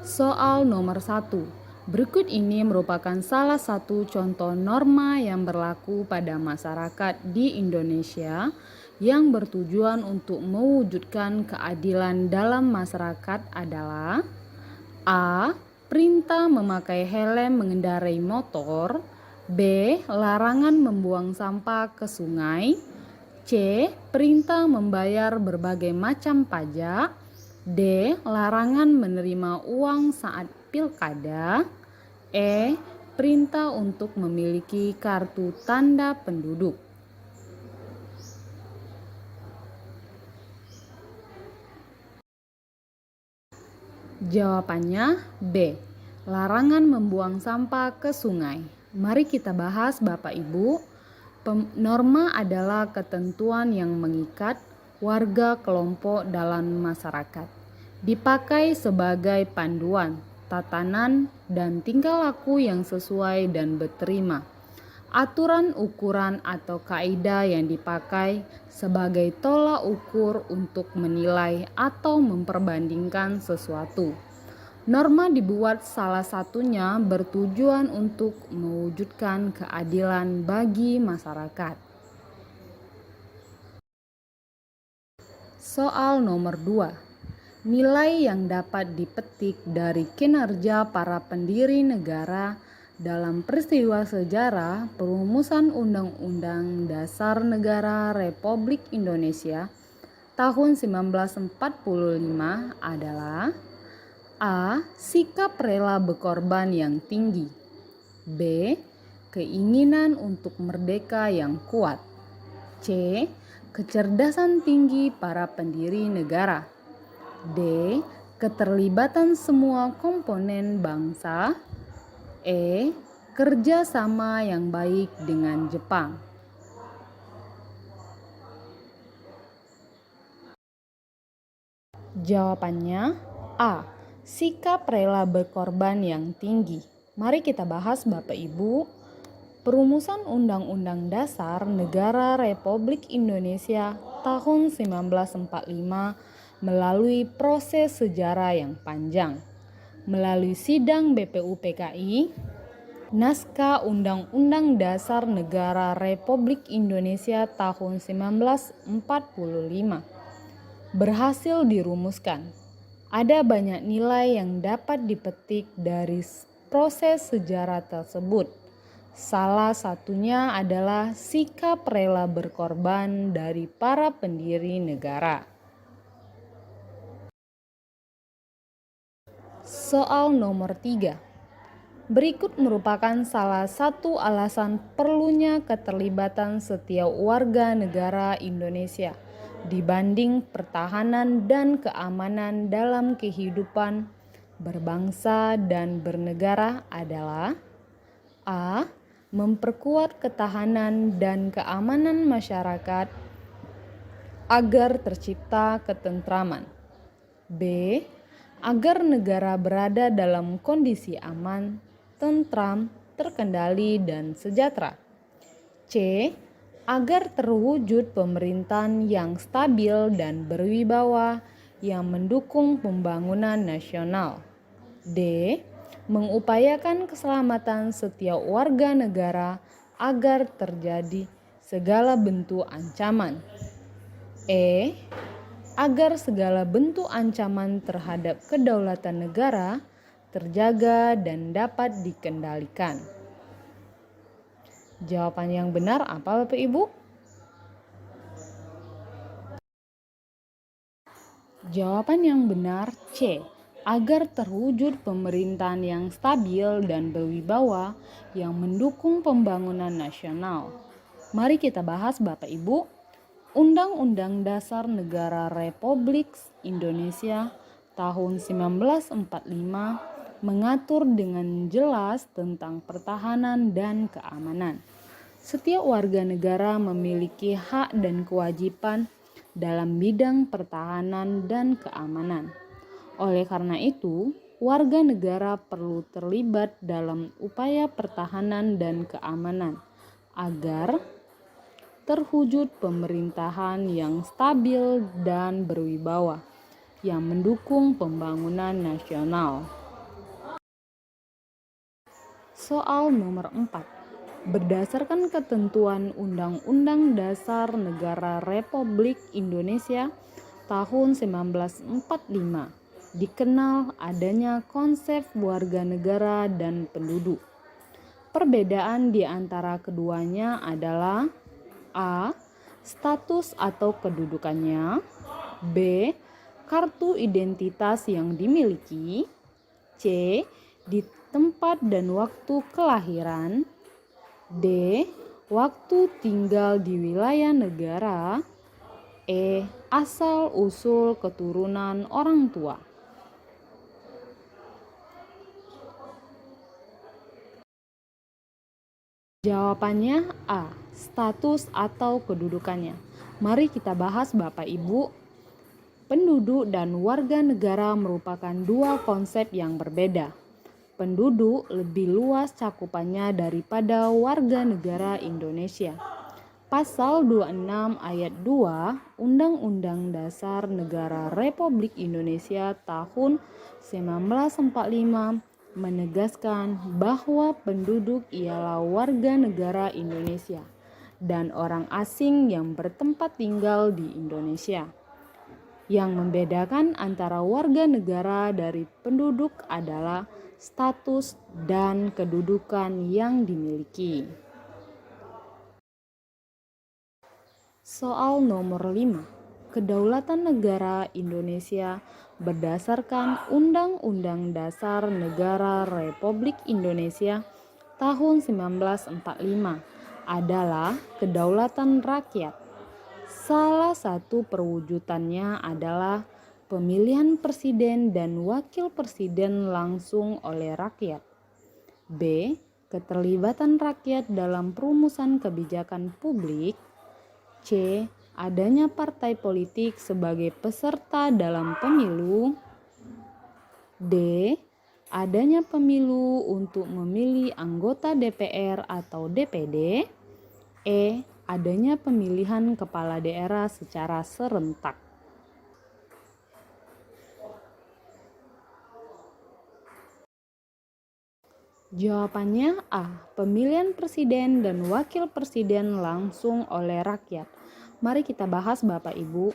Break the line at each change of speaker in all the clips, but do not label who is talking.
Soal nomor 1. Berikut ini merupakan salah satu contoh norma yang berlaku pada masyarakat di Indonesia yang bertujuan untuk mewujudkan keadilan dalam masyarakat adalah: A. Perintah memakai helm mengendarai motor. B. Larangan membuang sampah ke sungai. C. Perintah membayar berbagai macam pajak. D. Larangan menerima uang saat pilkada. E. Perintah untuk memiliki kartu tanda penduduk. Jawabannya B. Larangan membuang sampah ke sungai. Mari kita bahas Bapak Ibu. Norma adalah ketentuan yang mengikat warga kelompok dalam masyarakat. Dipakai sebagai panduan, tatanan, dan tingkah laku yang sesuai dan berterima. Aturan ukuran atau kaidah yang dipakai sebagai tolak ukur untuk menilai atau memperbandingkan sesuatu. Norma dibuat salah satunya bertujuan untuk mewujudkan keadilan bagi masyarakat. Soal nomor 2. Nilai yang dapat dipetik dari kinerja para pendiri negara dalam peristiwa sejarah perumusan Undang-Undang Dasar Negara Republik Indonesia tahun 1945 adalah: A. Sikap rela berkorban yang tinggi. B. Keinginan untuk merdeka yang kuat. C. Kecerdasan tinggi para pendiri negara. D. Keterlibatan semua komponen bangsa. E. Kerjasama yang baik dengan Jepang. Jawabannya A. Sikap rela berkorban yang tinggi. Mari kita bahas Bapak Ibu. Perumusan Undang-Undang Dasar Negara Republik Indonesia tahun 1945 melalui proses sejarah yang panjang. Melalui sidang BPUPKI, naskah Undang-Undang Dasar Negara Republik Indonesia tahun 1945 berhasil dirumuskan. Ada banyak nilai yang dapat dipetik dari proses sejarah tersebut. Salah satunya adalah sikap rela berkorban dari para pendiri negara. Soal nomor 3. Berikut merupakan salah satu alasan perlunya keterlibatan setiap warga negara Indonesia dibanding pertahanan dan keamanan dalam kehidupan berbangsa dan bernegara adalah: A. Memperkuat ketahanan dan keamanan masyarakat agar tercipta ketentraman. B. Agar negara berada dalam kondisi aman, tentram, terkendali, dan sejahtera. C. Agar terwujud pemerintahan yang stabil dan berwibawa yang mendukung pembangunan nasional. D. Mengupayakan keselamatan setiap warga negara agar terjadi segala bentuk ancaman. E. Agar segala bentuk ancaman terhadap kedaulatan negara terjaga dan dapat dikendalikan. Jawaban yang benar apa Bapak Ibu? Jawaban yang benar C. Agar terwujud pemerintahan yang stabil dan berwibawa yang mendukung pembangunan nasional. Mari kita bahas Bapak Ibu. Undang-Undang Dasar Negara Republik Indonesia tahun 1945 mengatur dengan jelas tentang pertahanan dan keamanan. Setiap warga negara memiliki hak dan kewajiban dalam bidang pertahanan dan keamanan. Oleh karena itu, warga negara perlu terlibat dalam upaya pertahanan dan keamanan agar terwujud pemerintahan yang stabil dan berwibawa yang mendukung pembangunan nasional. Soal nomor 4. Berdasarkan ketentuan Undang-Undang Dasar Negara Republik Indonesia tahun 1945, dikenal adanya konsep warga negara dan penduduk. Perbedaan di antara keduanya adalah A. Status atau kedudukannya, B. Kartu identitas yang dimiliki, C. Di tempat dan waktu kelahiran, D. Waktu tinggal di wilayah negara, E. Asal-usul keturunan orang tua. Jawabannya A. Status atau kedudukannya. Mari kita bahas Bapak Ibu. Penduduk dan warga negara merupakan dua konsep yang berbeda. Penduduk lebih luas cakupannya daripada warga negara Indonesia. Pasal 26 ayat 2 Undang-Undang Dasar Negara Republik Indonesia tahun 1945 menegaskan bahwa penduduk ialah warga negara Indonesia dan orang asing yang bertempat tinggal di Indonesia. Yang membedakan antara warga negara dari penduduk adalah status dan kedudukan yang dimiliki. Soal nomor 5. Kedaulatan negara Indonesia berdasarkan Undang-Undang Dasar Negara Republik Indonesia tahun 1945 adalah kedaulatan rakyat. Salah satu perwujudannya adalah pemilihan presiden dan wakil presiden langsung oleh rakyat. B. Keterlibatan rakyat dalam perumusan kebijakan publik. C. Adanya partai politik sebagai peserta dalam pemilu. D. Adanya pemilu untuk memilih anggota DPR atau DPD. E. Adanya pemilihan kepala daerah secara serentak. Jawabannya A. Pemilihan presiden dan wakil presiden langsung oleh rakyat. Mari kita bahas Bapak Ibu.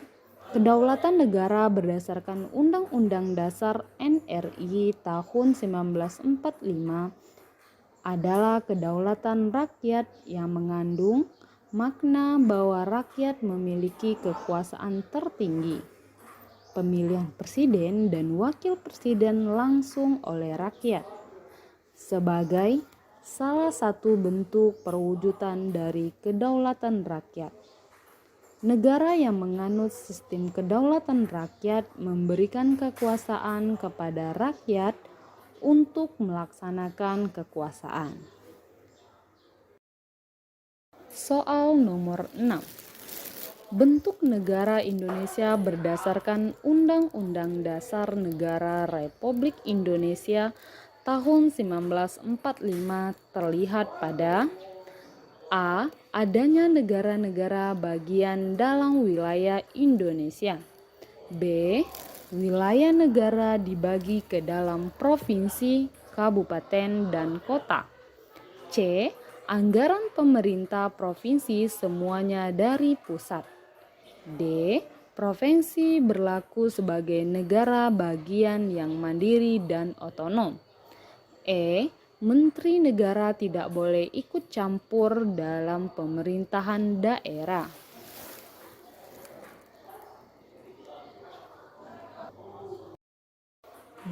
Kedaulatan negara berdasarkan Undang-Undang Dasar NRI tahun 1945 adalah kedaulatan rakyat yang mengandung makna bahwa rakyat memiliki kekuasaan tertinggi. Pemilihan presiden dan wakil presiden langsung oleh rakyat sebagai salah satu bentuk perwujudan dari kedaulatan rakyat. Negara yang menganut sistem kedaulatan rakyat memberikan kekuasaan kepada rakyat untuk melaksanakan kekuasaan. Soal nomor 6. Bentuk negara Indonesia berdasarkan Undang-Undang Dasar Negara Republik Indonesia tahun 1945 terlihat pada A. Adanya negara-negara bagian dalam wilayah Indonesia. B. Wilayah negara dibagi ke dalam provinsi, kabupaten, dan kota. C. Anggaran pemerintah provinsi semuanya dari pusat. D. Provinsi berlaku sebagai negara bagian yang mandiri dan otonom. E. Menteri negara tidak boleh ikut campur dalam pemerintahan daerah.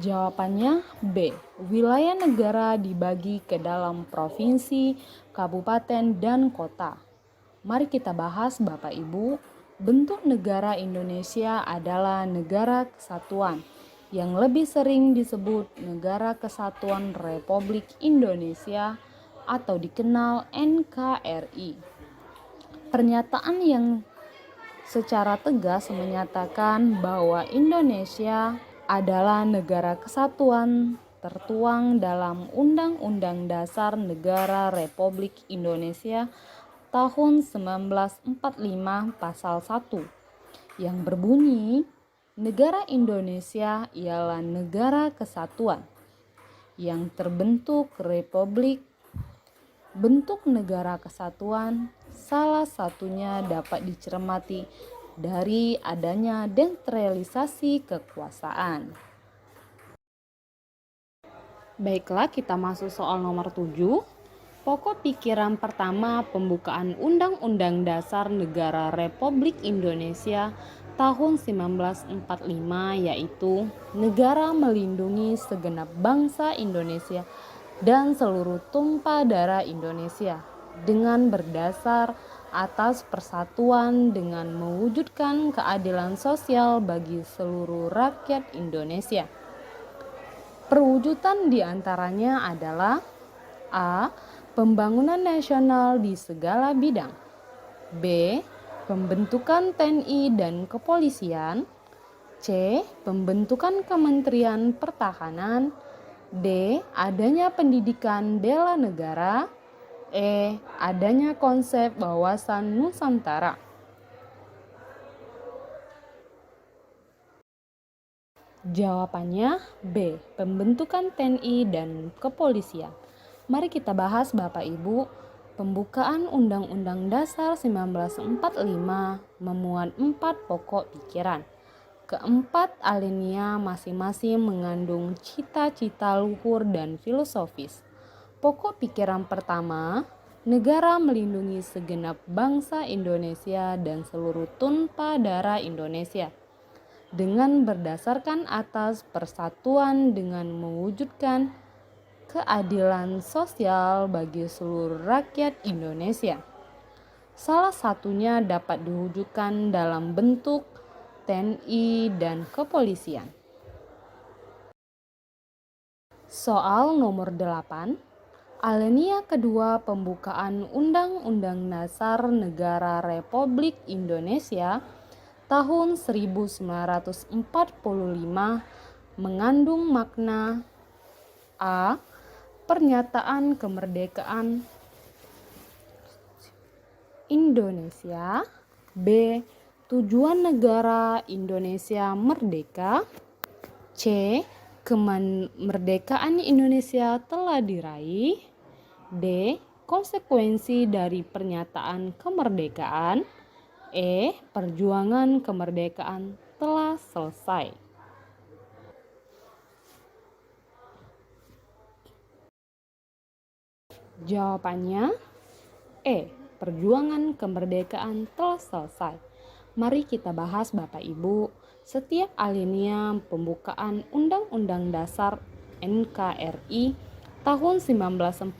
Jawabannya B. Wilayah negara dibagi ke dalam provinsi, kabupaten, dan kota. Mari kita bahas Bapak Ibu. Bentuk negara Indonesia adalah negara kesatuan, yang lebih sering disebut Negara Kesatuan Republik Indonesia atau dikenal NKRI. Pernyataan yang secara tegas menyatakan bahwa Indonesia adalah negara kesatuan tertuang dalam Undang-Undang Dasar Negara Republik Indonesia tahun 1945 pasal 1 yang berbunyi, negara Indonesia ialah negara kesatuan yang terbentuk republik bentuk negara kesatuan. Salah satunya dapat dicermati dari adanya desentralisasi kekuasaan. Baiklah, kita masuk soal nomor 7. Pokok pikiran pertama pembukaan Undang-Undang Dasar Negara Republik Indonesia tahun 1945 yaitu negara melindungi segenap bangsa Indonesia dan seluruh tumpah darah Indonesia dengan berdasar atas persatuan dengan mewujudkan keadilan sosial bagi seluruh rakyat Indonesia. Perwujudan diantaranya adalah A. Pembangunan nasional di segala bidang. B. Pembentukan TNI dan kepolisian. C. Pembentukan Kementerian Pertahanan. D. Adanya pendidikan bela negara. E. Adanya konsep wawasan Nusantara. Jawabannya B. Pembentukan TNI dan kepolisian. Mari kita bahas Bapak Ibu. Pembukaan Undang-Undang Dasar 1945 memuat 4 pokok pikiran. Keempat alinea masing-masing mengandung cita-cita luhur dan filosofis. Pokok pikiran pertama, negara melindungi segenap bangsa Indonesia dan seluruh tumpah darah Indonesia dengan berdasarkan atas persatuan dengan mewujudkan keadilan sosial bagi seluruh rakyat Indonesia. Salah satunya dapat diwujudkan dalam bentuk TNI dan kepolisian. Soal nomor 8. Alinea kedua pembukaan Undang-Undang Dasar Negara Republik Indonesia tahun 1945 mengandung makna A. Pernyataan kemerdekaan Indonesia. B. Tujuan negara Indonesia merdeka. C. Kemerdekaan Indonesia telah diraih. D. Konsekuensi dari pernyataan kemerdekaan. E. Perjuangan kemerdekaan telah selesai. Jawabannya E. Perjuangan kemerdekaan telah selesai. Mari kita bahas Bapak Ibu. Setiap alinea pembukaan Undang-Undang Dasar NKRI tahun 1945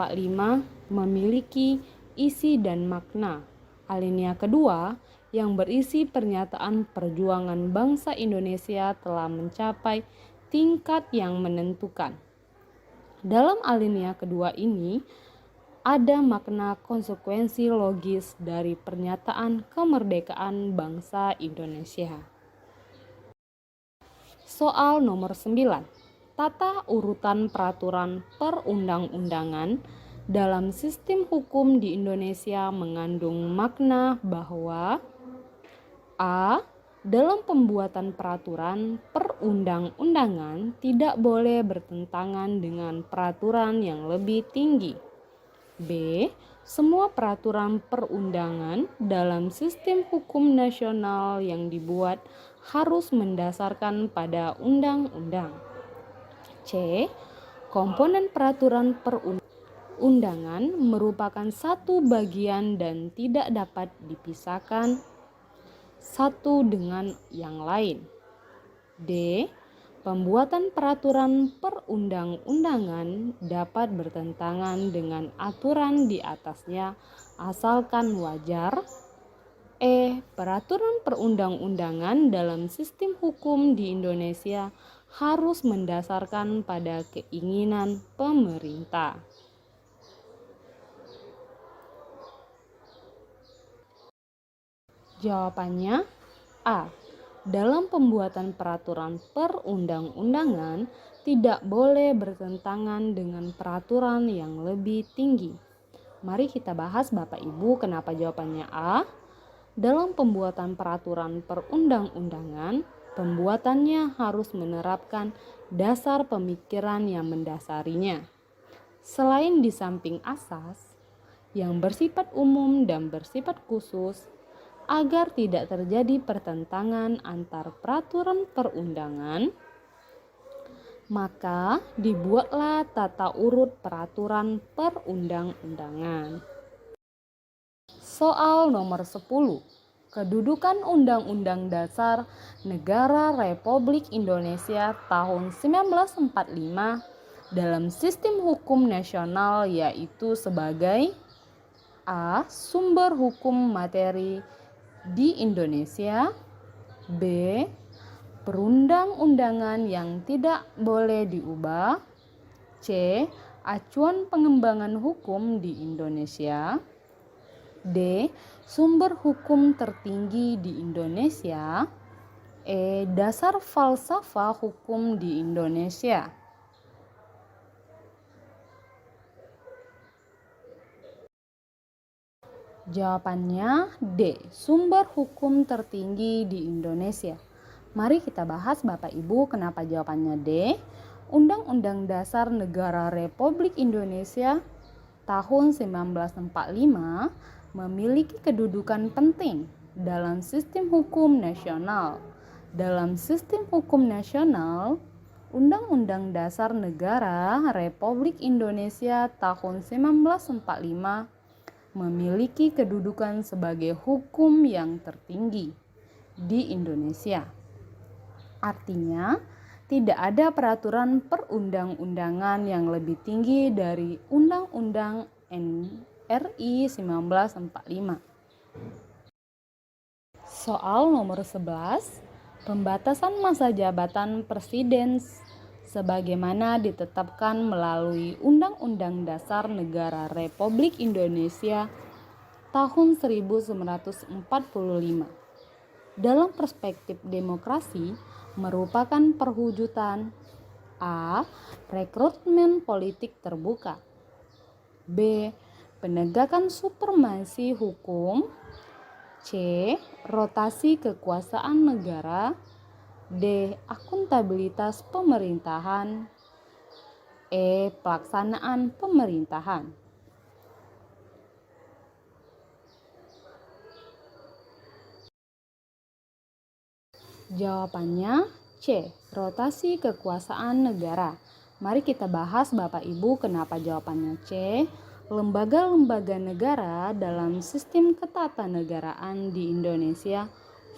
memiliki isi dan makna. Alinea kedua yang berisi pernyataan perjuangan bangsa Indonesia telah mencapai tingkat yang menentukan. Dalam alinea kedua ini ada makna konsekuensi logis dari pernyataan kemerdekaan bangsa Indonesia. Soal nomor 9. Tata urutan peraturan perundang-undangan dalam sistem hukum di Indonesia mengandung makna bahwa A. Dalam pembuatan peraturan perundang-undangan tidak boleh bertentangan dengan peraturan yang lebih tinggi. B. Semua peraturan perundangan dalam sistem hukum nasional yang dibuat harus mendasarkan pada undang-undang. C. Komponen peraturan perundangan merupakan satu bagian dan tidak dapat dipisahkan satu dengan yang lain. D. Pembuatan peraturan perundang-undangan dapat bertentangan dengan aturan di atasnya asalkan wajar. E. Peraturan perundang-undangan dalam sistem hukum di Indonesia harus mendasarkan pada keinginan pemerintah. Jawabannya A. Dalam pembuatan peraturan perundang-undangan tidak boleh bertentangan dengan peraturan yang lebih tinggi. Mari kita bahas Bapak Ibu kenapa jawabannya A. Dalam pembuatan peraturan perundang-undangan, pembuatannya harus menerapkan dasar pemikiran yang mendasarinya. Selain di samping asas yang bersifat umum dan bersifat khusus, agar tidak terjadi pertentangan antar peraturan perundangan, maka dibuatlah tata urut peraturan perundang-undangan. Soal nomor 10. Kedudukan Undang-Undang Dasar Negara Republik Indonesia tahun 1945 dalam sistem hukum nasional yaitu sebagai A. Sumber hukum materi di Indonesia. B. Perundang-undangan yang tidak boleh diubah. C. Acuan pengembangan hukum di Indonesia. D. Sumber hukum tertinggi di Indonesia. E. Dasar falsafah hukum di Indonesia. Jawabannya D. Sumber hukum tertinggi di Indonesia. Mari kita bahas Bapak Ibu kenapa jawabannya D. Undang-Undang Dasar Negara Republik Indonesia tahun 1945 memiliki kedudukan penting dalam sistem hukum nasional. Dalam sistem hukum nasional, Undang-Undang Dasar Negara Republik Indonesia tahun 1945 memiliki kedudukan sebagai hukum yang tertinggi di Indonesia. Artinya, tidak ada peraturan perundang-undangan yang lebih tinggi dari Undang-Undang RI 1945. Soal nomor 11, pembatasan masa jabatan presiden sebagaimana ditetapkan melalui Undang-Undang Dasar Negara Republik Indonesia tahun 1945. Dalam perspektif demokrasi, merupakan perwujudan A. Rekrutmen politik terbuka. B. Penegakan supremasi hukum. C. Rotasi kekuasaan negara. D. Akuntabilitas pemerintahan. E. Pelaksanaan pemerintahan. Jawabannya C. Rotasi kekuasaan negara. Mari kita bahas Bapak Ibu kenapa jawabannya C. Lembaga-lembaga negara dalam sistem ketatanegaraan di Indonesia,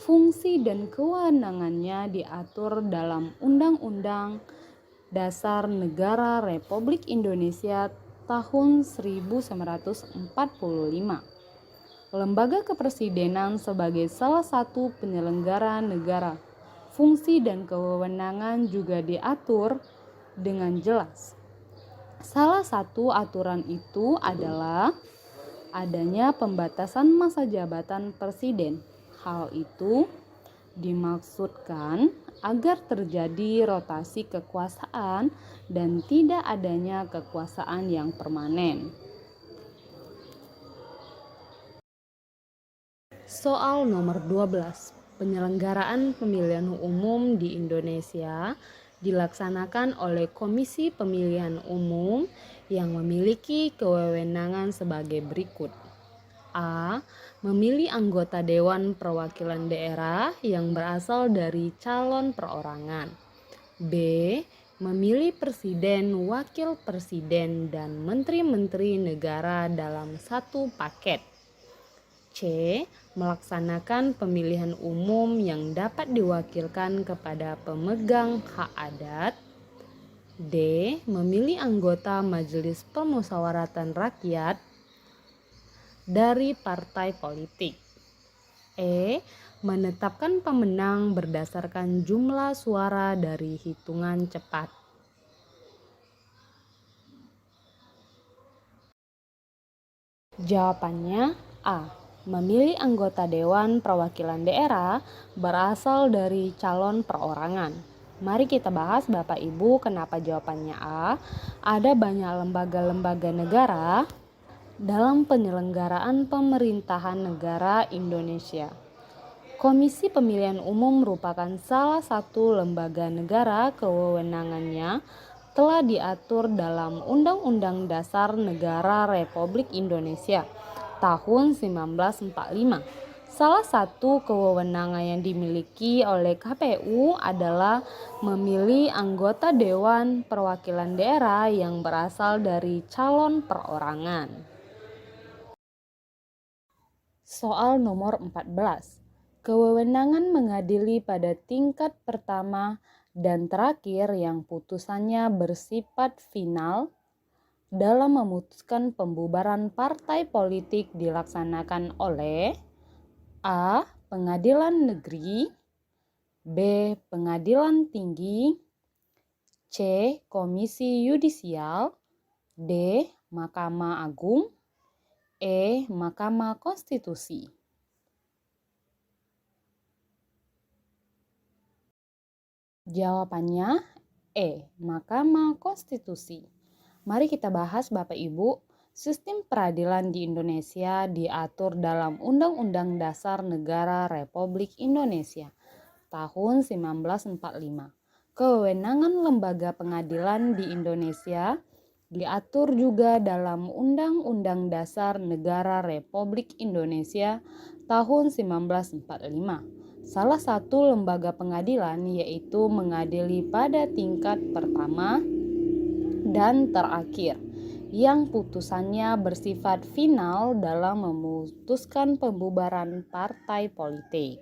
fungsi dan kewenangannya diatur dalam Undang-Undang Dasar Negara Republik Indonesia tahun 1945. Lembaga kepresidenan sebagai salah satu penyelenggara negara. Fungsi dan kewenangan juga diatur dengan jelas. Salah satu aturan itu adalah adanya pembatasan masa jabatan presiden. Hal itu dimaksudkan agar terjadi rotasi kekuasaan dan tidak adanya kekuasaan yang permanen. Soal nomor 12. Penyelenggaraan pemilihan umum di Indonesia dilaksanakan oleh Komisi Pemilihan Umum yang memiliki kewenangan sebagai berikut. A. Memilih anggota Dewan Perwakilan Daerah yang berasal dari calon perorangan. B. Memilih presiden, wakil presiden, dan menteri-menteri negara dalam satu paket. C. Melaksanakan pemilihan umum yang dapat diwakilkan kepada pemegang hak adat. D. Memilih anggota Majelis Permusyawaratan Rakyat dari partai politik. E. Menetapkan pemenang berdasarkan jumlah suara dari hitungan cepat. Jawabannya A. Memilih anggota Dewan Perwakilan Daerah berasal dari calon perorangan. Mari kita bahas Bapak Ibu kenapa jawabannya A. Ada banyak lembaga-lembaga negara dalam penyelenggaraan pemerintahan negara Indonesia. Komisi Pemilihan Umum merupakan salah satu lembaga negara kewenangannya telah diatur dalam Undang-Undang Dasar Negara Republik Indonesia tahun 1945. Salah satu kewenangan yang dimiliki oleh KPU adalah memilih anggota Dewan Perwakilan Daerah yang berasal dari calon perorangan. Soal nomor 14. Kewenangan mengadili pada tingkat pertama dan terakhir yang putusannya bersifat final dalam memutuskan pembubaran partai politik dilaksanakan oleh A. Pengadilan Negeri, B. Pengadilan Tinggi, C. Komisi Yudisial, D. Mahkamah Agung, E. Mahkamah Konstitusi. Jawabannya E. Mahkamah Konstitusi. Mari kita bahas Bapak Ibu. Sistem peradilan di Indonesia diatur dalam Undang-Undang Dasar Negara Republik Indonesia tahun 1945. Kewenangan lembaga pengadilan di Indonesia diatur juga dalam Undang-Undang Dasar Negara Republik Indonesia tahun 1945. Salah satu lembaga pengadilan yaitu mengadili pada tingkat pertama dan terakhir yang putusannya bersifat final dalam memutuskan pembubaran partai politik.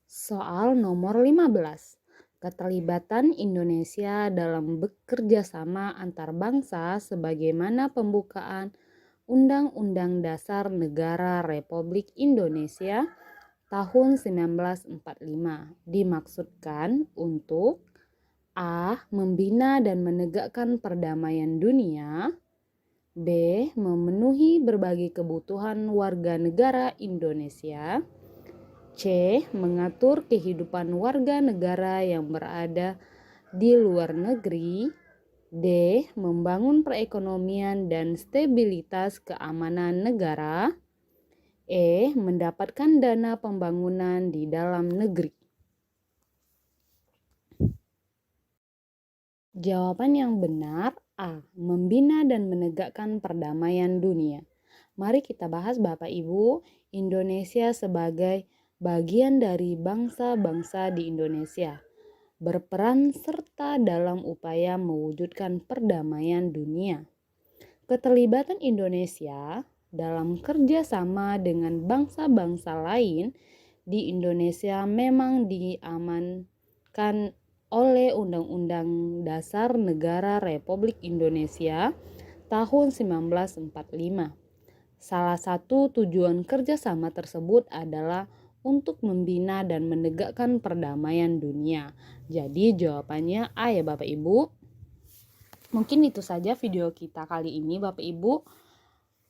Soal nomor 15. Keterlibatan Indonesia dalam bekerja sama antar bangsa sebagaimana pembukaan Undang-Undang Dasar Negara Republik Indonesia tahun 1945 dimaksudkan untuk A. Membina dan menegakkan perdamaian dunia, B. Memenuhi berbagai kebutuhan warga negara Indonesia, C. Mengatur kehidupan warga negara yang berada di luar negeri, D. Membangun perekonomian dan stabilitas keamanan negara, E. Mendapatkan dana pembangunan di dalam negeri. Jawaban yang benar A. Membina dan menegakkan perdamaian dunia. Mari kita bahas Bapak Ibu, Indonesia sebagai bagian dari bangsa-bangsa di Indonesia berperan serta dalam upaya mewujudkan perdamaian dunia. Keterlibatan Indonesia dalam kerjasama dengan bangsa-bangsa lain di Indonesia memang diamankan oleh Undang-Undang Dasar Negara Republik Indonesia tahun 1945. Salah satu tujuan kerjasama tersebut adalah untuk membina dan menegakkan perdamaian dunia. Jadi jawabannya A ya Bapak Ibu. Mungkin itu saja video kita kali ini Bapak Ibu.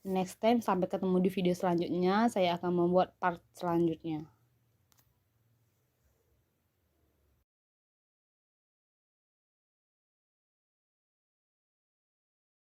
Next time sampai ketemu di video selanjutnya. Saya akan membuat part selanjutnya.